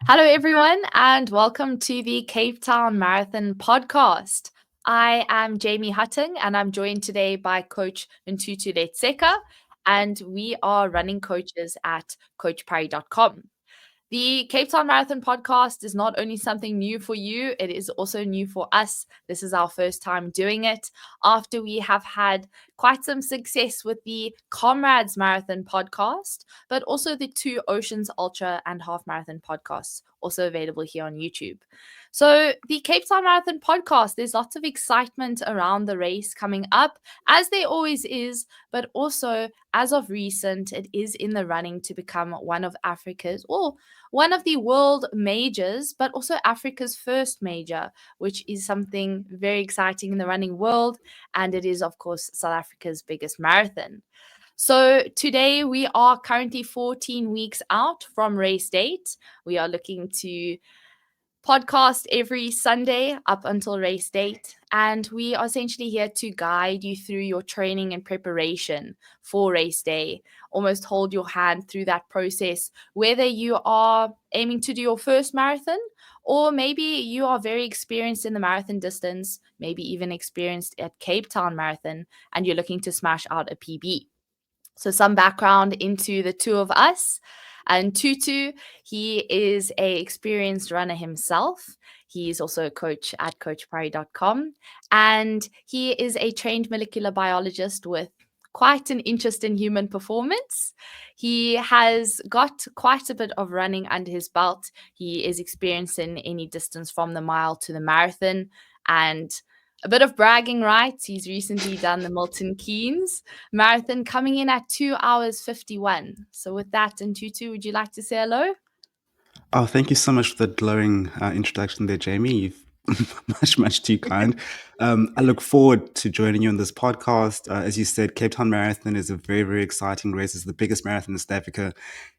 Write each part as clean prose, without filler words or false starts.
Hello, everyone, and welcome to the Cape Town Marathon podcast. I am Jamie Hattingh, and I'm joined today by Coach Ntutu Letseka, and we are running coaches at coachparry.com. The Cape Town Marathon podcast is not only something new for you, it is also new for us. This is our first time doing it after we have had quite some success with the Comrades Marathon podcast, but also the two Oceans Ultra and Half Marathon podcasts, also available here on YouTube. So, the Cape Town Marathon podcast, there's lots of excitement around the race coming up, as there always is, but also as of recent, it is in the running to become one of Africa's, or one of the world majors, but also Africa's first major, which is something very exciting in the running world. And it is, of course, South Africa's biggest marathon. So today we are currently 14 weeks out from race date. We are looking to podcast every Sunday up until race date. And we are essentially here to guide you through your training and preparation for race day, almost hold your hand through that process, whether you are aiming to do your first marathon or maybe you are very experienced in the marathon distance, maybe even experienced at Cape Town Marathon, and you're looking to smash out a PB. So, some background into the two of us. And Tutu, he is a experienced runner himself. He is also a coach at coachparry.com. And he is a trained molecular biologist with quite an interest in human performance. He has got quite a bit of running under his belt. He is experienced in any distance from the mile to the marathon. And a bit of bragging rights. He's recently done the Milton Keynes marathon coming in at 2 hours 51. So with that, Ntutu, would you like to say hello? Oh, thank you so much for the glowing introduction there, Jamie. You've much too kind. I look forward to joining you on this podcast. As you said, Cape Town Marathon is a very exciting race. It's the biggest marathon in South Africa.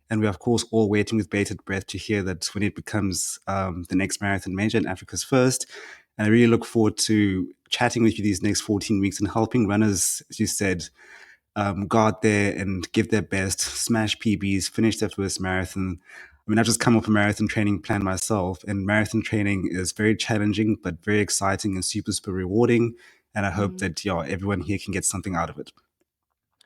And we're, of course, all waiting with bated breath to hear that when it becomes the next marathon major and Africa's first. And I really look forward to chatting with you these next 14 weeks and helping runners, as you said, go out there and give their best, smash PBs, finish their first marathon. I mean, I've just come off a marathon training plan myself, and marathon training is very challenging, but very exciting and super rewarding. And I hope Mm, that everyone here can get something out of it.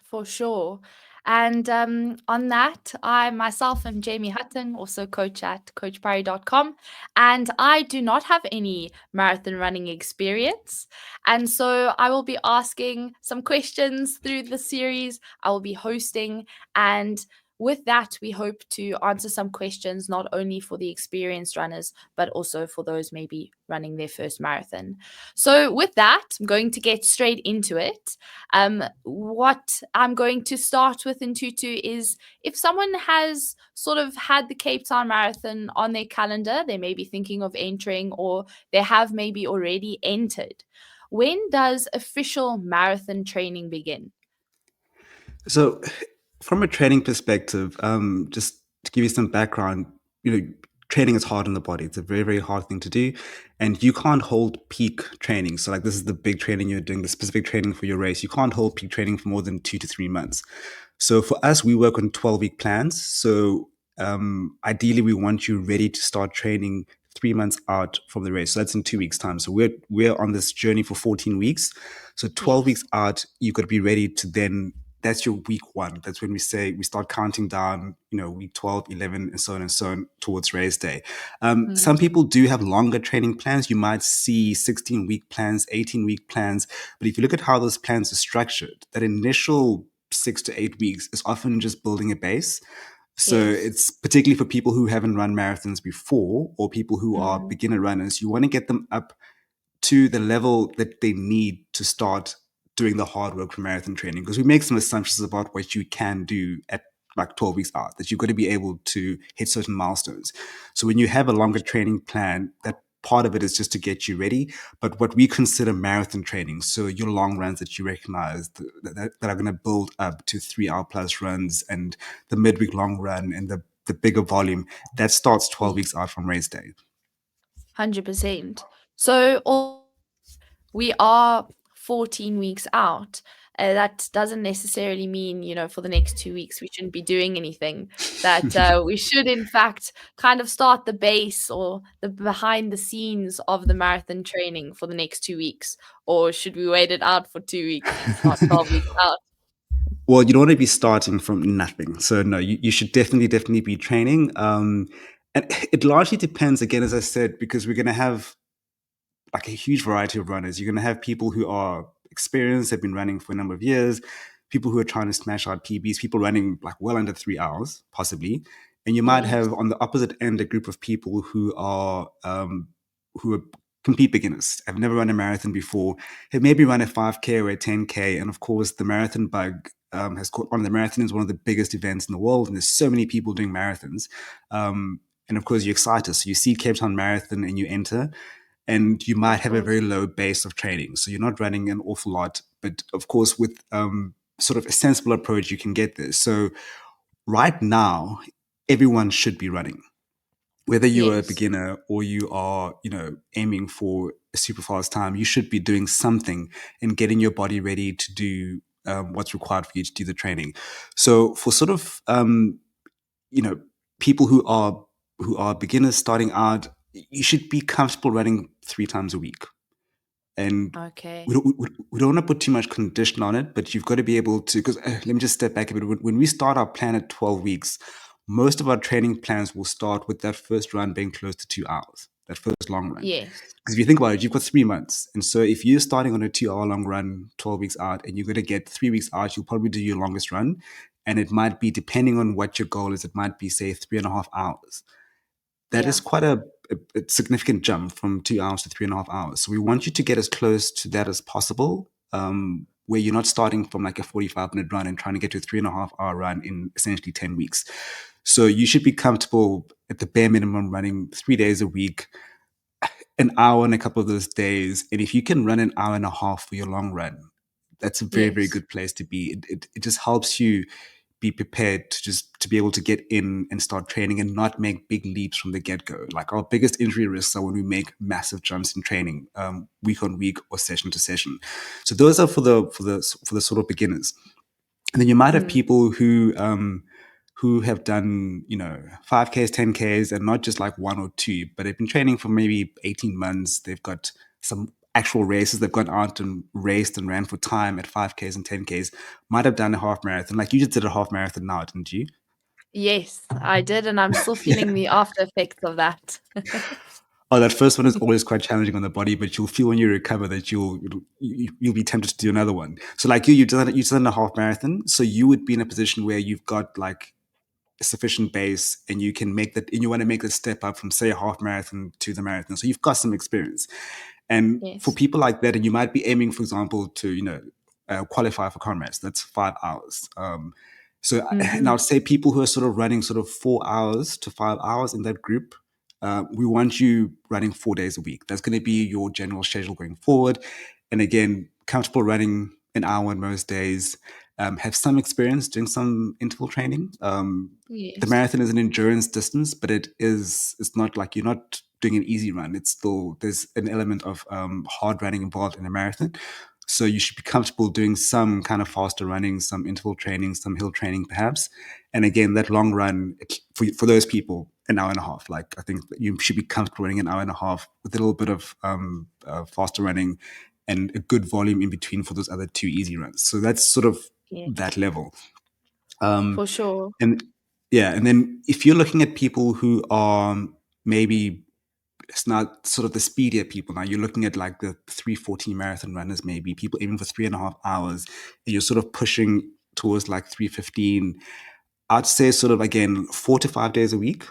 for sure. And on that, I myself am Jamie Hutton, also coach at coachparry.com. And I do not have any marathon running experience. And so I will be asking some questions through the series. I will be hosting. And with that, we hope to answer some questions, not only for the experienced runners, but also for those maybe running their first marathon. So, with that, I'm going to get straight into it. What I'm going to start with in Tutu is if someone has sort of had the Cape Town Marathon on their calendar, they may be thinking of entering or they have maybe already entered. When does official marathon training begin? So, from a training perspective, just to give you some background, training is hard on the body. It's a very hard thing to do, and you can't hold peak training. So, like, this is the big training you're doing, the specific training for your race. You can't hold peak training for more than 2 to 3 months. So, for us, we work on 12-week plans. So, ideally, we want you ready to start training 3 months out from the race. So that's in 2 weeks' time. So we're on this journey for 14 weeks. So 12 weeks Yes. out, you've got to be ready to then, that's your week one. That's when we say we start counting down, week 12, 11, and so on towards race day. Some Mm, people do have longer training plans. You might see 16-week plans, 18-week plans. But if you look at how those plans are structured, that initial 6 to 8 weeks is often just building a base. So yes. it's particularly for people who haven't run marathons before or people who are Mm, beginner runners. You want to get them up to the level that they need to start doing the hard work for marathon training, because we make some assumptions about what you can do at like 12 weeks out, that you've got to be able to hit certain milestones. So when you have a for longer sure. training plan, that part of it is just to get you ready. But what we consider marathon training, so your long runs that you recognize that are going to build up to 3 hour plus runs, and the midweek long run, and the bigger volume, that starts 12 Yes. weeks out from race day. 100%. So we are 14 weeks out. that doesn't necessarily mean, for the next 2 weeks we shouldn't be doing anything. That we should, in fact, kind of start the base or the behind the scenes of the marathon training for the next 2 weeks. Or should we wait it out for 2 weeks and start 12 weeks out? Well, you don't want to be starting from nothing. So no, you should definitely be training. And it largely depends, again, as I said, because we're going to have like a huge variety of runners. You're going to have people who are experienced, have been running for a number of years, people who are trying to smash out PBs, people running like well under 3 hours, possibly. And you might Yes. have on the opposite end a group of people who are complete beginners, have never run a marathon before, have maybe run a 5K or a 10K. And of course, the marathon bug has caught on. The marathon is one of the biggest events in the world, and there's so many people doing marathons. And of course, you're excited. So you see Cape Town Marathon and you enter, and you might Of have a course. very low base of training. So you're not running an awful lot, but of course, with sort of a sensible approach, you can get there. So right now, everyone should be running. Whether you're a Yes. beginner or you are, aiming for a super fast time, you should be doing something and getting your body ready to do what's required for you to do the training. So for sort of you know people who are beginners starting out, you should be comfortable running 3 times a week. And Okay. we don't want to put too much condition on it, but you've got to be able to, because let me just step back a bit. When we start our plan at 12 weeks, most of our training plans will start with that first run being close to 2 hours, that first long run. Yes. Because if you think about it, you've got 3 months. And so if you're starting on a 2 hour long run, 12 weeks out, and you're going to get 3 weeks out, you'll probably do your longest run. And it might be, depending on what your goal is, it might be, say, 3.5 hours. That is Yeah. quite a significant jump from 2 hours to 3.5 hours. So we want you to get as close to that as possible, where you're not starting from like a 45-minute run and trying to get to a 3.5 hour run in essentially 10 weeks. So you should be comfortable at the bare minimum running 3 days a week, an hour on a couple of those days. And if you can run an hour and a half for your long run, that's a very, very Yes. good place to be. It just helps you be prepared to be able to get in and start training and not make big leaps from the get-go. Like our biggest injury risks are when we make massive jumps in training, week on week or session to session. So those are for the sort of beginners. And then you might have Mm. people who have done 5Ks, 10Ks, and not just like one or two, but they've been training for maybe 18 months. They've got some actual races. They've gone out and raced and ran for time at 5Ks and 10Ks. Might have done a half marathon. Like you just did a half marathon now, didn't you? Yes, I did, and I'm still feeling Yeah. the after effects of that. Oh, that first one is always quite challenging on the body, but you'll feel when you recover that you'll be tempted to do another one. So like you've done a half marathon, so you would be in a position where you've got like a sufficient base, and you can make that, and you want to make the step up from, say, a half marathon to the marathon. So you've got some experience. And for Yes. people like that, and you might be aiming, for example, to qualify for comrades. That's 5 hours. And I Mhm. would say people who are sort of running sort of 4 hours to 5 hours in that group, we want you running 4 days a week. That's going to be your general schedule going forward. And again, comfortable running an hour on most days. Have some experience doing some interval training. The Yes. marathon is an endurance distance, but it's not like you're not doing an easy run. It's still, there's an element of hard running involved in a marathon. So you should be comfortable doing some kind of faster running, some interval training, some hill training perhaps. And again, that long run for those people, an hour and a half. Like I think you should be comfortable running an hour and a half with a little bit of faster running and a good volume in between for those other two easy runs. So that's sort of Yes. that level. Um, For sure. and yeah, and then if you're looking at people who are maybe, it's not sort of the speedier people. Now you're looking at like the 3:14 marathon runners, maybe people aiming for 3.5 hours, and you're sort of pushing towards like 3:15. I'd say sort of again 4 to 5 days a week,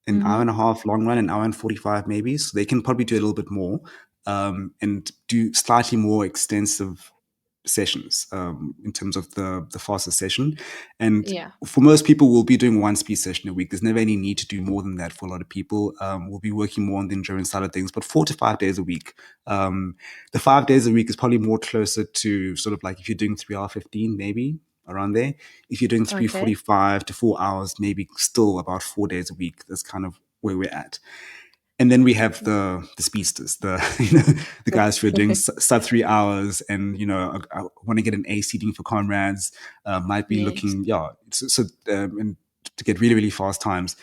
an hour and a Mhm. half long run, an hour and 45 maybe. So they can probably do a little bit more, and do slightly more extensive sessions, in terms of the faster session. And Yeah. for most people, we'll be doing one speed session a week. There's never any need to do more than that for a lot of people. We'll be working more on the endurance side of things, but 4 to 5 days a week. The 5 days a week is probably more closer to sort of like if you're doing 3 hour 15, maybe around there. If you're doing Okay. 3:45 to 4 hours, maybe still about 4 days a week. That's kind of where we're at. And then we have the speedsters, the the guys who are doing sub 3 hours, and I want to get an A seating for comrades. Might be Yes. looking, and to get really really fast times.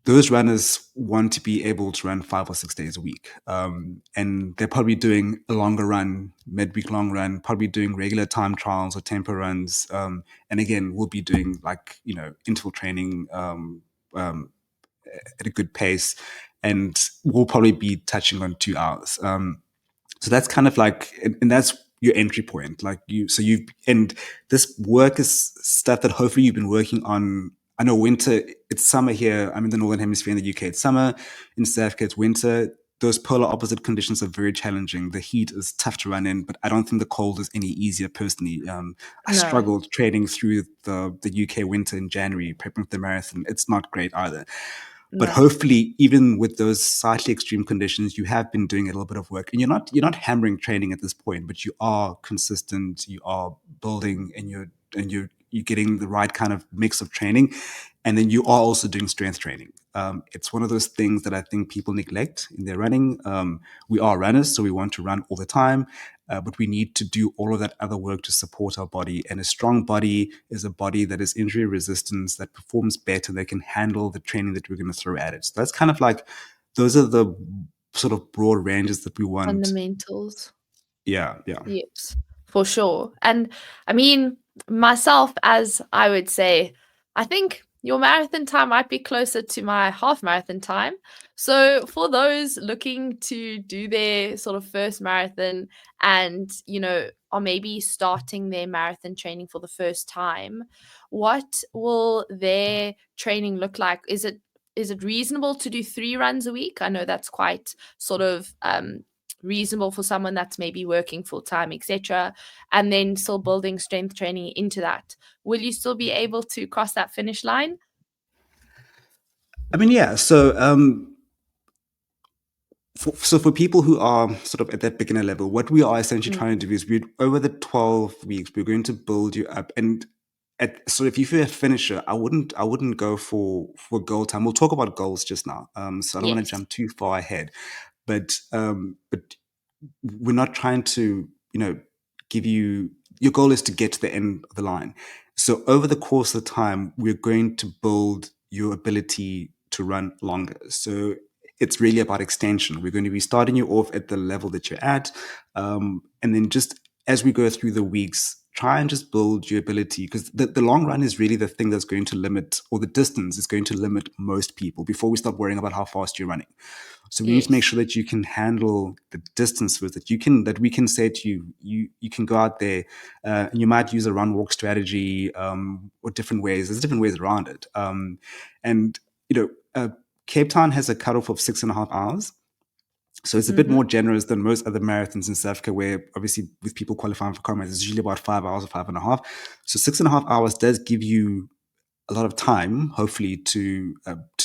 Those runners want to be able to run 5 or 6 days a week, and they're probably doing a longer run, midweek long run, probably doing regular time trials or tempo runs, and again, we'll be doing like interval training. Um, at a good pace, and we'll probably be touching on 2 hours. So that's kind of like, and that's your entry point. Like and this work is stuff that hopefully you've been working on. I know winter, it's summer here. I'm in the Northern Hemisphere in the UK. It's summer. In South Africa, it's winter. Those polar opposite conditions are very challenging. The heat is tough to run in, but I don't think the cold is any easier personally. I No, struggled training through the UK winter in January, prepping for the marathon. It's not great either. But no. hopefully, even with those slightly extreme conditions, you have been doing a little bit of work, and you're not hammering training at this point, but you are consistent. You are building, and you're getting the right kind of mix of training, and then you are also doing strength training. It's one of those things that I think people neglect in their running. We are runners, so we want to run all the time, but we need to do all of that other work to support our body. And a strong body is a body that is injury resistant, that performs better, that can handle the training that we're going to throw at it. So that's kind of like, those are the sort of broad ranges that we want. Fundamentals. Yeah, yeah. Yes, for sure. And I mean, myself, as I would say, I think your marathon time might be closer to my half marathon time. So, for those looking to do their sort of first marathon and, are maybe starting their marathon training for the first time, what will their training look like? Is it reasonable to do 3 runs a week? I know that's quite sort of reasonable for someone that's maybe working full time, etc., and then still building strength training into that. Will you still be able to cross that finish line? I mean, yeah. So for people who are sort of at that beginner level, what we are essentially trying to Mm, do is, over the 12 weeks, we're going to build you up. And so if you're a finisher, I wouldn't go for goal time. We'll talk about goals just now. So I don't want to yes. jump too far ahead, but we're not trying to, give you, your goal is to get to the end of the line. So over the course of time, we're going to build your ability to run longer. So it's really about extension. We're going to be starting you off at the level that you're at. And then just as we go through the weeks, try and just build your ability, because the long run is really the thing that's going to limit, or the distance is going to limit most people before we start worrying about how fast you're running. So we need to make Yes. sure that you can handle the distance with it. That we can say to you, you can go out there, and you might use a run walk strategy, or different ways. There's different ways around it. And you know, Cape Town has a cutoff of 6.5 hours. So it's a bit more Mm-hmm. generous than most other marathons in South Africa, where obviously with people qualifying for comrades, it's usually about 5 hours or 5.5. So 6.5 hours does give you a lot of time, hopefully, to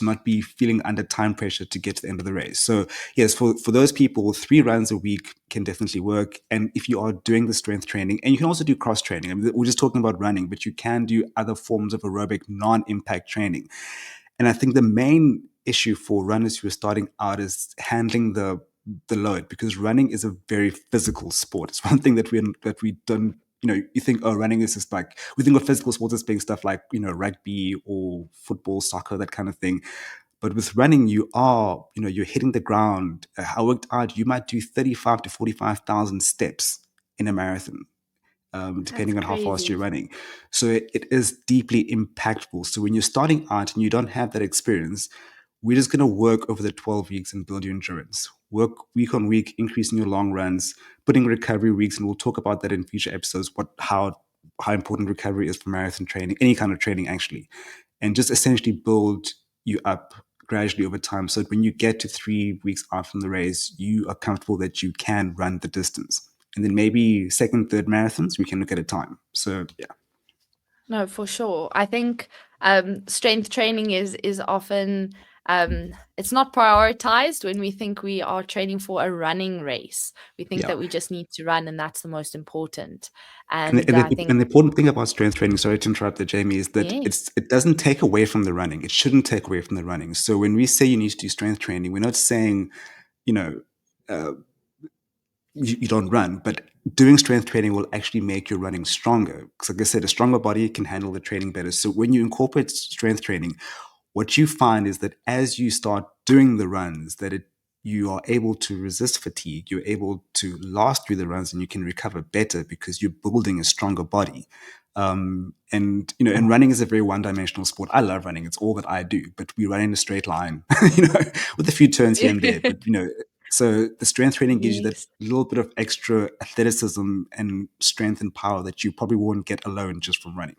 not be feeling under time pressure to get to the end of the race. So yes, for those people, 3 runs a week can definitely work. And if you are doing the strength training, and you can also do cross training. I mean, we're just talking about running, but you can do other forms of aerobic non-impact training. And I think the main issue for runners who are starting out is handling the load, because running is a very physical sport. It's one thing that we don't, you think, oh, running is just like, we think of physical sports as being stuff like, rugby or football, soccer, that kind of thing. But with running, you're hitting the ground. I worked out, you might do 35 to 45,000 steps in a marathon, That's depending on how fast you're crazy. running. So it is deeply impactful. So when you're starting out and you don't have that experience, we're just going to work over the 12 weeks and build your endurance. Work week on week, increasing your long runs, putting recovery weeks, and we'll talk about that in future episodes. How important recovery is for marathon training, any kind of training actually, and just essentially build you up gradually over time, so that when you get to 3 weeks out from the race, you are comfortable that you can run the distance. And then maybe second, third marathons, we can look at a time. So yeah. No, for sure. I think strength training is often it's not prioritized when we think we are training for a running race. We think Yeah. that we just need to run and that's the most important. And And I think, the important thing about strength training, sorry to interrupt there, Jamie, is that yes, it doesn't take away from the running. It shouldn't take away from the running. So when we say you need to do strength training, we're not saying, you know, uh, you don't run, but doing strength training will actually make your running stronger. Because, like I said, a stronger body can handle the training better. So when you incorporate strength training, what you find is that as you start doing the runs, you are able to resist fatigue. You're able to last through the runs, and you can recover better because you're building a stronger body. And and running is a very one-dimensional sport. I love running; it's all that I do. But we run in a straight line, with a few turns here and there. But so the strength training gives you that yes. little bit of extra athleticism and strength and power that you probably won't get alone just from running.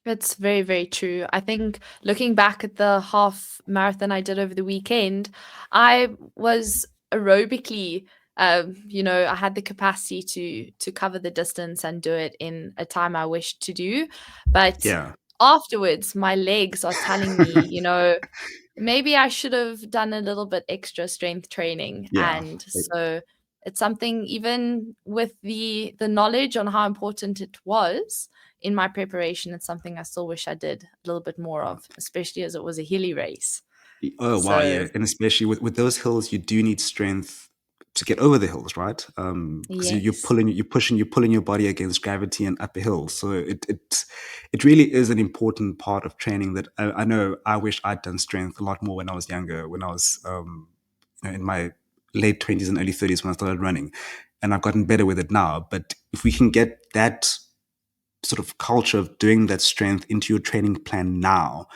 It's very, very true. I think looking back at the half marathon I did over the weekend, I was aerobically, I had the capacity to cover the distance and do it in a time I wished to do. But Yeah. afterwards, my legs are telling me, maybe I should have done a little bit extra strength training. Yeah. And so it's something, even with the knowledge on how important it was in my preparation, it's something I still wish I did a little bit more of, especially as it was a hilly race. Oh wow, So yeah, and especially with those hills, you do need strength to get over the hills, right? Because yes. you're pulling your body against gravity and up a hill. So it really is an important part of training that I know. I wish I'd done strength a lot more when I was younger, when I was in my late 20s and early 30s when I started running, and I've gotten better with it now. But if we can get that sort of culture of doing that strength into your training plan now,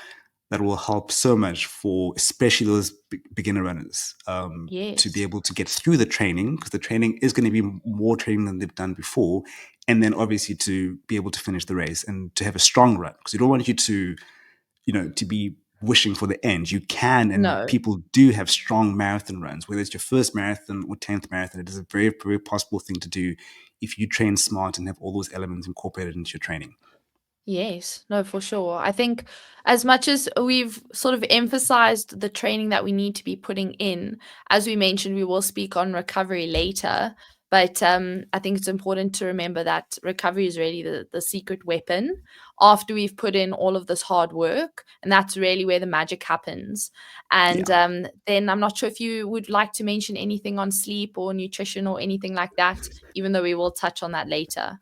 that will help so much for especially those beginner runners, to be Yes. able to get through the training, because the training is going to be more training than they've done before, and then obviously to be able to finish the race and to have a strong run, because we don't want you to to be wishing for the end. You can, and No. people do have strong marathon runs, whether it's your first marathon or 10th marathon. It is a very, very possible thing to do if you train smart and have all those elements incorporated into your training. Yes, no, for sure. I think as much as we've sort of emphasized the training that we need to be putting in, as we mentioned, we will speak on recovery later. But I think it's important to remember that recovery is really the secret weapon after we've put in all of this hard work. And that's really where the magic happens. And Yeah. then I'm not sure if you would like to mention anything on sleep or nutrition or anything like that, even though we will touch on that later.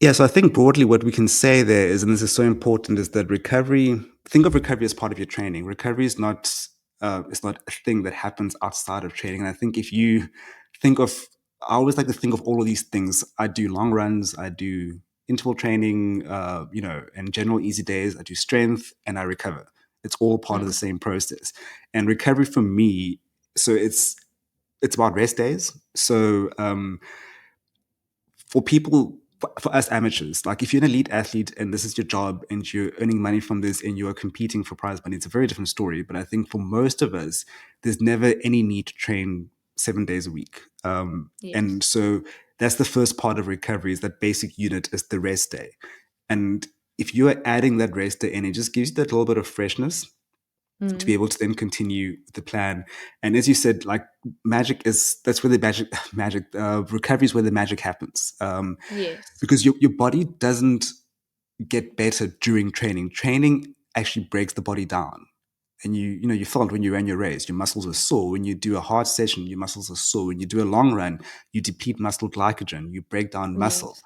Yeah, so I think broadly what we can say there is, and this is so important, is that recovery, think of recovery as part of your training. Recovery is not it's not a thing that happens outside of training. And I think if you think of, I always like to think of all of these things. I do long runs, I do interval training, and general easy days, I do strength, and I recover. It's all part of the Mm, same process. And recovery for me, so it's about rest days. So for people, for us amateurs, like if you're an elite athlete and this is your job and you're earning money from this and you're competing for prize money, it's a very different story. But I think for most of us, there's never any need to train 7 days a week. And yes. so that's the first part of recovery, is that basic unit is the rest day. And if you are adding that rest day in, it just gives you that little bit of freshness to be Mm, able to then continue the plan. And as you said, like magic is, that's where the recovery is where the magic happens. yes. Because your body doesn't get better during training. Training actually breaks the body down. And you felt when you ran your race, your muscles are sore. When you do a hard session, your muscles are sore. When you do a long run, you deplete muscle glycogen, you break down muscle. Yes.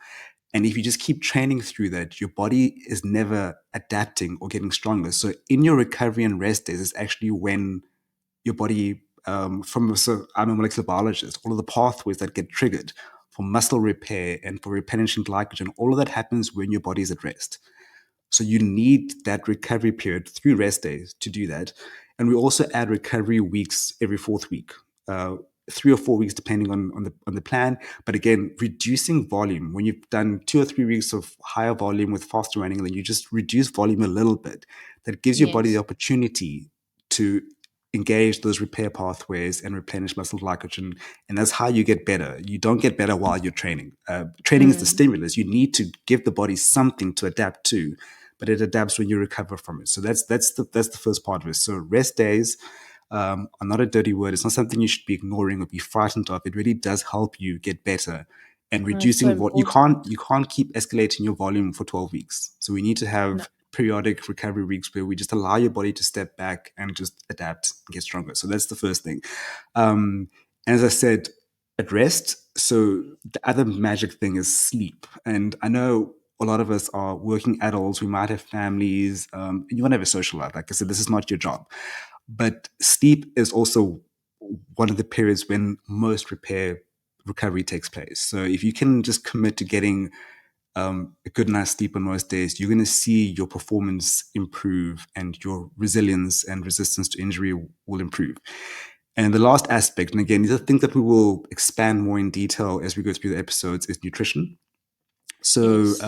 And if you just keep training through that, your body is never adapting or getting stronger. So in your recovery and rest days is actually when your body, so I'm a molecular biologist, all of the pathways that get triggered for muscle repair and for replenishing glycogen, all of that happens when your body is at rest. So you need that recovery period through rest days to do that. And we also add recovery weeks every fourth week, 3 or 4 weeks depending on the plan. But again, reducing volume. When you've done 2 or 3 weeks of higher volume with faster running, then you just reduce volume a little bit. That gives your body the Yes. opportunity to engage those repair pathways and replenish muscle glycogen. And that's how you get better. You don't get better while you're training. Training is the Mm, stimulus. You need to give the body something to adapt to, but it adapts when you recover from it. So that's the first part of it. So rest days are not a dirty word. It's not something you should be ignoring or be frightened of. It really does help you get better and It's so reducing what important. you can't keep escalating your volume for 12 weeks. So we need to No. have periodic recovery weeks where we just allow your body to step back and just adapt and get stronger. So that's the first thing. And as I said, at rest, so the other magic thing is sleep. And I know a lot of us are working adults, we might have families, and you want to have a social life. Like I said, this is not your job. But sleep is also one of the periods when most recovery takes place. So if you can just commit to getting a good night's sleep on most days, you're going to see your performance improve and your resilience and resistance to injury will improve. And the last aspect, and again, these are things that we will expand more in detail as we go through the episodes, is nutrition. So Yes.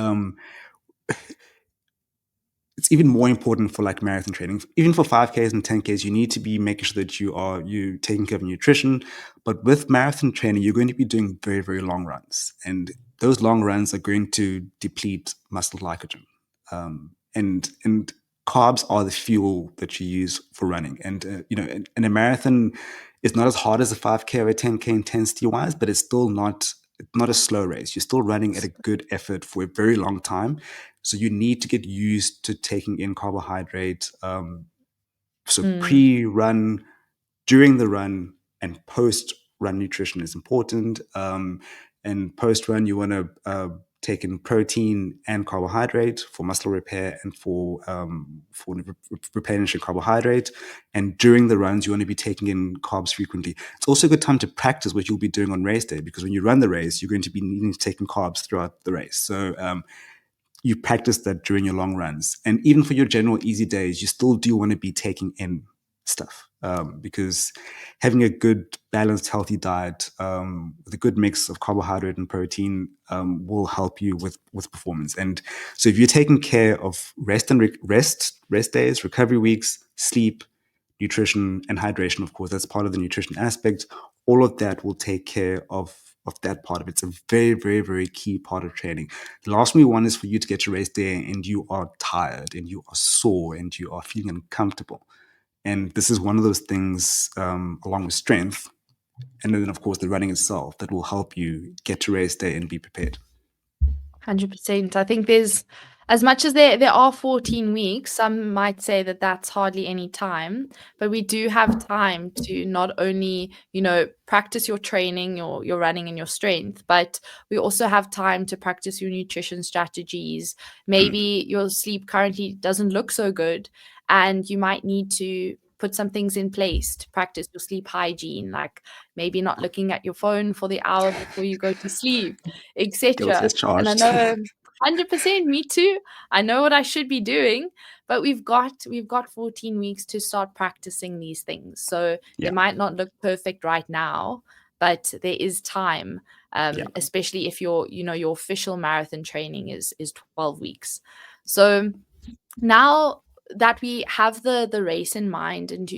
it's even more important for like marathon training. Even for 5Ks and 10Ks, you need to be making sure that you taking care of nutrition. But with marathon training, you're going to be doing very, very long runs. And those long runs are going to deplete muscle glycogen. And carbs are the fuel that you use for running. And and a marathon is not as hard as a 5K or a 10K intensity wise, but it's still not a slow race. You're still running at a good effort for a very long time. So you need to get used to taking in carbohydrate. So Mm. pre-run, during the run, and post-run nutrition is important. And post-run, you want to take in protein and carbohydrate for muscle repair and for replenishing carbohydrate. And during the runs, you want to be taking in carbs frequently. It's also a good time to practice what you'll be doing on race day, because when you run the race, you're going to be needing to take in carbs throughout the race. So you practice that during your long runs. And even for your general easy days, you still do want to be taking in stuff, because having a good, balanced, healthy diet with a good mix of carbohydrate and protein will help you with performance. And so if you're taking care of rest days, recovery weeks, sleep, nutrition, and hydration, of course, that's part of the nutrition aspect. All of that will take care of that part of it. It's a very, very, very key part of training. The last thing we want is for you to get to race day and you are tired and you are sore and you are feeling uncomfortable. And this is one of those things, along with strength, and then of course the running itself, that will help you get to race day and be prepared. 100%. I think there's, as much as there are 14 weeks, some might say that that's hardly any time, but we do have time to not only, practice your training, your running and your strength, but we also have time to practice your nutrition strategies. Maybe your sleep currently doesn't look so good, and you might need to put some things in place to practice your sleep hygiene, like maybe not looking at your phone for the hour before you go to sleep, Guilty etc. as And I charged. know 100% me too. I know what I should be doing, but we've got 14 weeks to start practicing these things. So they Yeah, might not look perfect right now, but there is time. yeah. Especially if your official marathon training is 12 weeks. So now that we have the race in mind, and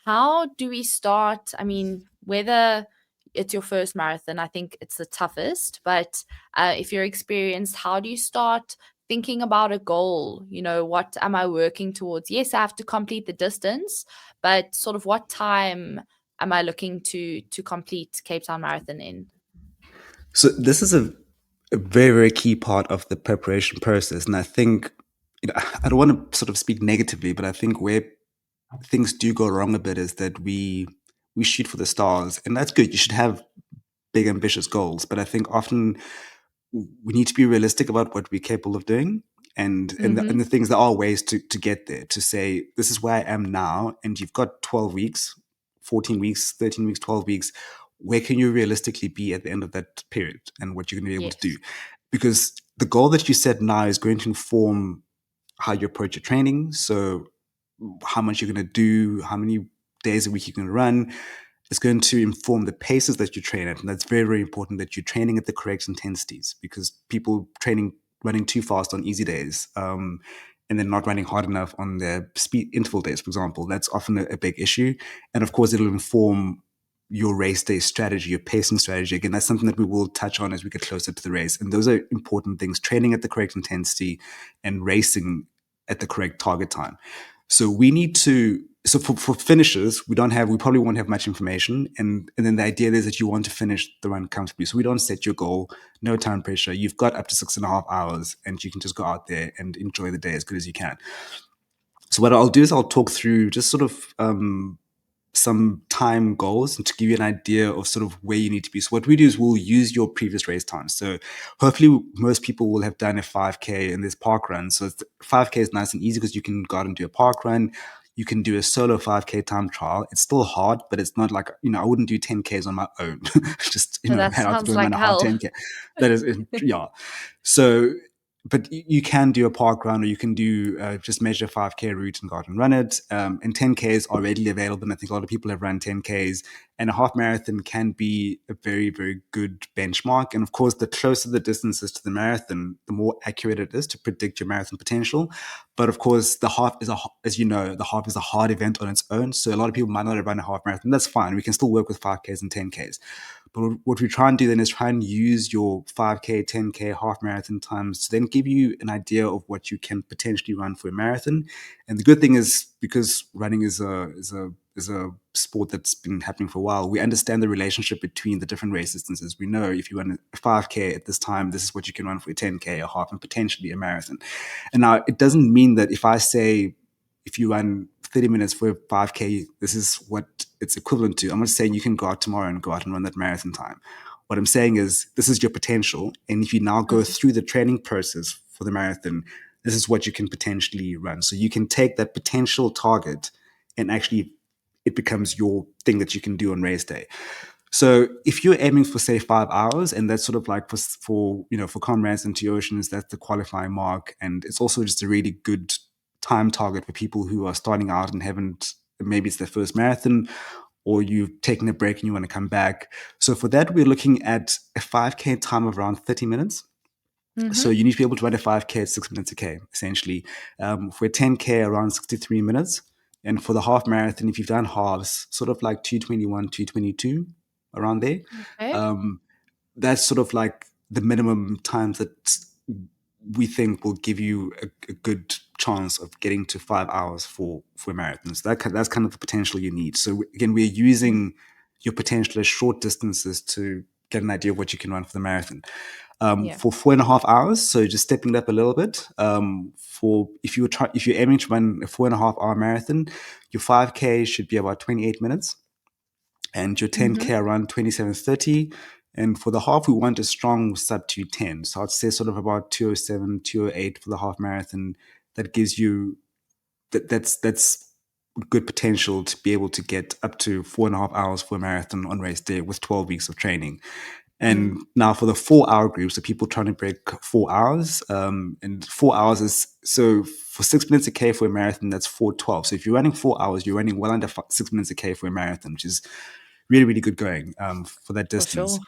how do we start? I mean, whether it's your first marathon, I think it's the toughest, but if you're experienced, how do you start thinking about a goal? What am I working towards? Yes, I have to complete the distance, but sort of what time am I looking to complete Cape Town Marathon in? So this is a very, very key part of the preparation process. And I think, I don't want to sort of speak negatively, but I think where things do go wrong a bit is that we shoot for the stars, and that's good. You should have big, ambitious goals, but I think often we need to be realistic about what we're capable of doing. And the Mm-hmm. things, there are ways to get there, to say this is where I am now, and you've got 12 weeks, 14 weeks, 13 weeks, 12 weeks. Where can you realistically be at the end of that period, and what you're going to be able to do? Yes. Because the goal that you set now is going to inform how you approach your training. So how much you're going to do, how many days a week you can run. It's going to inform the paces that you train at. And that's very, very important, that you're training at the correct intensities, because people running too fast on easy days, and then not running hard enough on their speed interval days, for example, that's often a big issue. And of course, it'll inform your race day strategy, your pacing strategy. Again, that's something that we will touch on as we get closer to the race. And those are important things: training at the correct intensity and racing at the correct target time. So we need to. So for finishers, we probably won't have much information. And then the idea is that you want to finish the run comfortably. So we don't set your goal, no time pressure. You've got up to 6.5 hours and you can just go out there and enjoy the day as good as you can. So what I'll do is I'll talk through just sort of some time goals and to give you an idea of sort of where you need to be. So what we do is we'll use your previous race time. So hopefully most people will have done a 5K and there's park runs. So 5K is nice and easy because you can go out and do a park run. You can do a solo 5K time trial. It's still hard, but it's not like, I wouldn't do 10Ks on my own. Just, No, that head out the sounds door and run like a hard hell. 10K. That is, yeah. So but you can do a park run, or you can do just measure 5K route and go out and run it. And 10Ks are readily available. And I think a lot of people have run 10Ks. And a half marathon can be a very, very good benchmark. And of course, the closer the distance is to the marathon, the more accurate it is to predict your marathon potential. But of course, the half is as you know, the half is a hard event on its own. So a lot of people might not have run a half marathon. That's fine. We can still work with 5Ks and 10Ks. But what we try and do then is try and use your 5K, 10K, half marathon times to then give you an idea of what you can potentially run for a marathon. And the good thing is, because running is a sport that's been happening for a while, we understand the relationship between the different race distances. We know if you run a 5K at this time, this is what you can run for a 10K, a half, and potentially a marathon. And now it doesn't mean that if I say, if you run 30 minutes for a 5K, this is what it's equivalent to. I'm not saying you can go out tomorrow and go out and run that marathon time. What I'm saying is this is your potential. And if you now go Mm. through the training process for the marathon, this is what you can potentially run. So you can take that potential target and actually it becomes your thing that you can do on race day. So if you're aiming for say 5 hours, and that's sort of like for comrades and to oceans, that's the qualifying mark, and it's also just a really good time target for people who are starting out and haven't, maybe it's their first marathon, or you've taken a break and you want to come back. So for that, we're looking at a 5K time of around 30 minutes. So Mm-hmm. you need to be able to run a 5K at 6 minutes a K, essentially. For a 10K, around 63 minutes. And for the half marathon, if you've done halves, sort of like 221, 222, around there. Okay. Um, that's sort of like the minimum times that we think will give you a good chance of getting to 5 hours for marathons. That's kind of the potential you need. So again, we're Mm. using your potential as short distances to get an idea of what you can run for the marathon. Yeah. For 4.5 hours, so just stepping it up a little bit. For if you're aiming to run a 4.5 hour marathon, your 5K should be about 28 minutes, and your Mm-hmm. 10K around 27:30. And for the half, we want a strong sub 210. So I'd say sort of about 207, 208 for the half marathon. That gives you that's good potential to be able to get up to 4.5 hours for a marathon on race day with 12 weeks of training. Mm. And now for the 4 hour groups, so people trying to break 4 hours, and 4 hours is so for 6 minutes a K for a marathon, that's 4:12. So if you're running 4 hours, you're running well under 6 minutes a K for a marathon, which is really, really good going for that For sure. distance.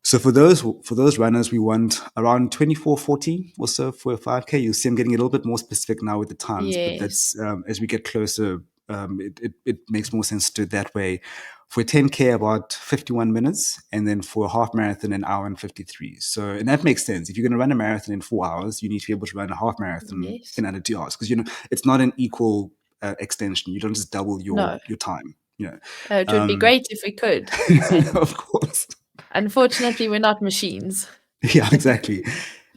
So for those runners, we want around 24:40 or so for a 5K. You'll see I'm getting a little bit more specific now with the times, but Yes. that's as we get closer, it makes more sense to do it that way. For a 10K, about 51 minutes, and then for a half marathon, an hour and 53. So, and that makes sense. If you're going to run a marathon in 4 hours, you need to be able to run a half marathon Yes. in under 2 hours, because it's not an equal extension. You don't just double No. your time. It would be Um, great if we could, but of course. unfortunately, we're not machines. Yeah, exactly.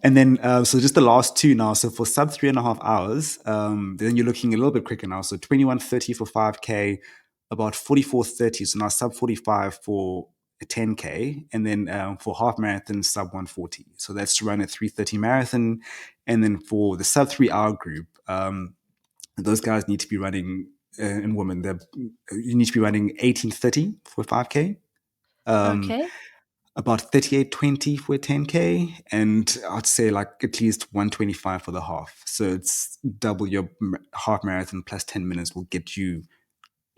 And then, so just the last two now. So for sub 3.5 hours, then you're looking a little bit quicker now. So 21:30 for 5K, about 44:30. So now sub 45 for a 10K, and then for half marathon, sub 140. So that's to run a 3:30 marathon. And then for the sub 3 hour group, those guys need to be running, and women, you need to be running 18:30 for 5K. Um, Okay. about 38:20 for a 10K, and I'd say like at least 125 for the half. So it's double your half marathon plus 10 minutes will get you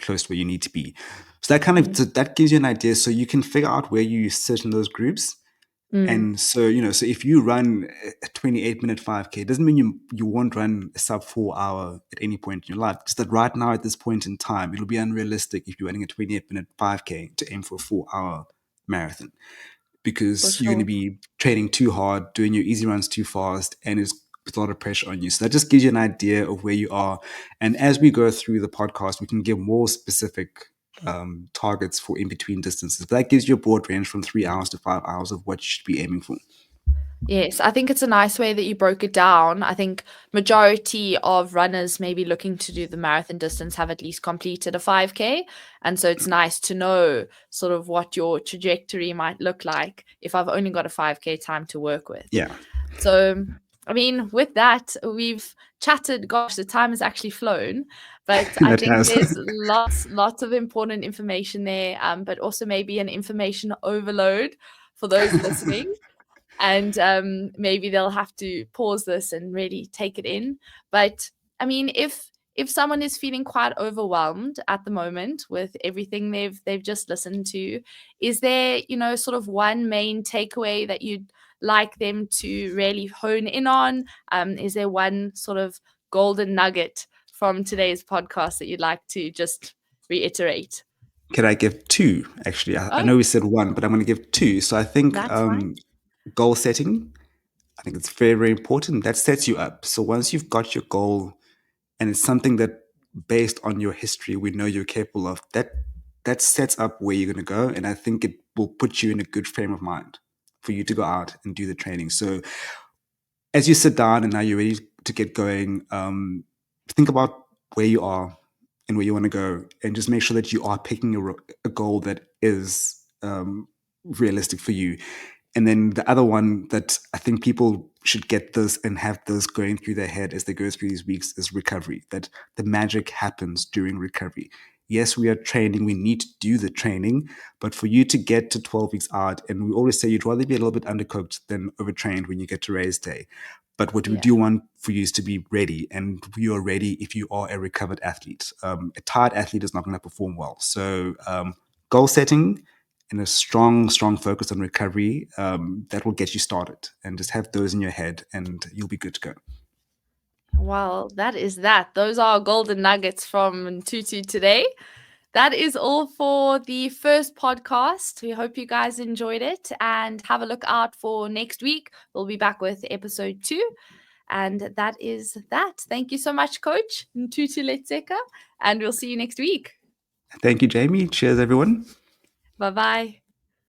close to where you need to be. So that kind of Mm. so that gives you an idea. So you can figure out where you sit in those groups. And so, so if you run a 28-minute 5K, it doesn't mean you won't run a sub 4 hour at any point in your life. Just that right now, at this point in time, it'll be unrealistic if you're running a 28-minute 5K to aim for a 4 hour marathon, For because you're going to sure. be training too hard, doing your easy runs too fast, and it's a lot of pressure on you. So that just gives you an idea of where you are. And as we go through the podcast, we can give more specific targets for in between distances. But that gives you a broad range from 3 hours to 5 hours of what you should be aiming for. Yes, I think it's a nice way that you broke it down. I think majority of runners maybe looking to do the marathon distance have at least completed a 5K. And so it's nice to know sort of what your trajectory might look like if I've only got a 5K time to work with. Yeah. So, I mean, with that, we've chatted. Gosh, the time has actually flown, but I That think has. there's lots of important information there, but also maybe an information overload for those listening. And maybe they'll have to pause this and really take it in. But I mean, if someone is feeling quite overwhelmed at the moment with everything they've just listened to, is there, sort of one main takeaway that you'd like them to really hone in on? Is there one sort of golden nugget from today's podcast that you'd like to just reiterate? Can I give two? Actually, I Oh, know we said one, but I'm going to give two. So I think that's fine. goal setting, I think it's very, very important. That sets you up. So once you've got your goal, and it's something that, based on your history, we know you're capable of, that sets up where you're going to go. And I think it will put you in a good frame of mind for you to go out and do the training. So as you sit down and now you're ready to get going, think about where you are and where you want to go, and just make sure that you are picking a goal that is realistic for you. And then the other one that I think people should get this and have this going through their head as they go through these weeks is recovery, that the magic happens during recovery. Yes, we are training, we need to do the training, but for you to get to 12 weeks out, and we always say you'd rather be a little bit undercooked than overtrained when you get to race day. But what we Yeah. do want for you is to be ready, and you are ready if you are a recovered athlete. A tired athlete is not going to perform well. So goal setting and a strong focus on recovery, that will get you started. And just have those in your head, and you'll be good to go. Well, that is that. Those are golden nuggets from Ntutu today. That is all for the first podcast. We hope you guys enjoyed it and have a look out for next week. We'll be back with episode 2. And that is that. Thank you so much, Coach Ntutu Letseka. And we'll see you next week. Thank you, Jamie. Cheers, everyone. Bye bye.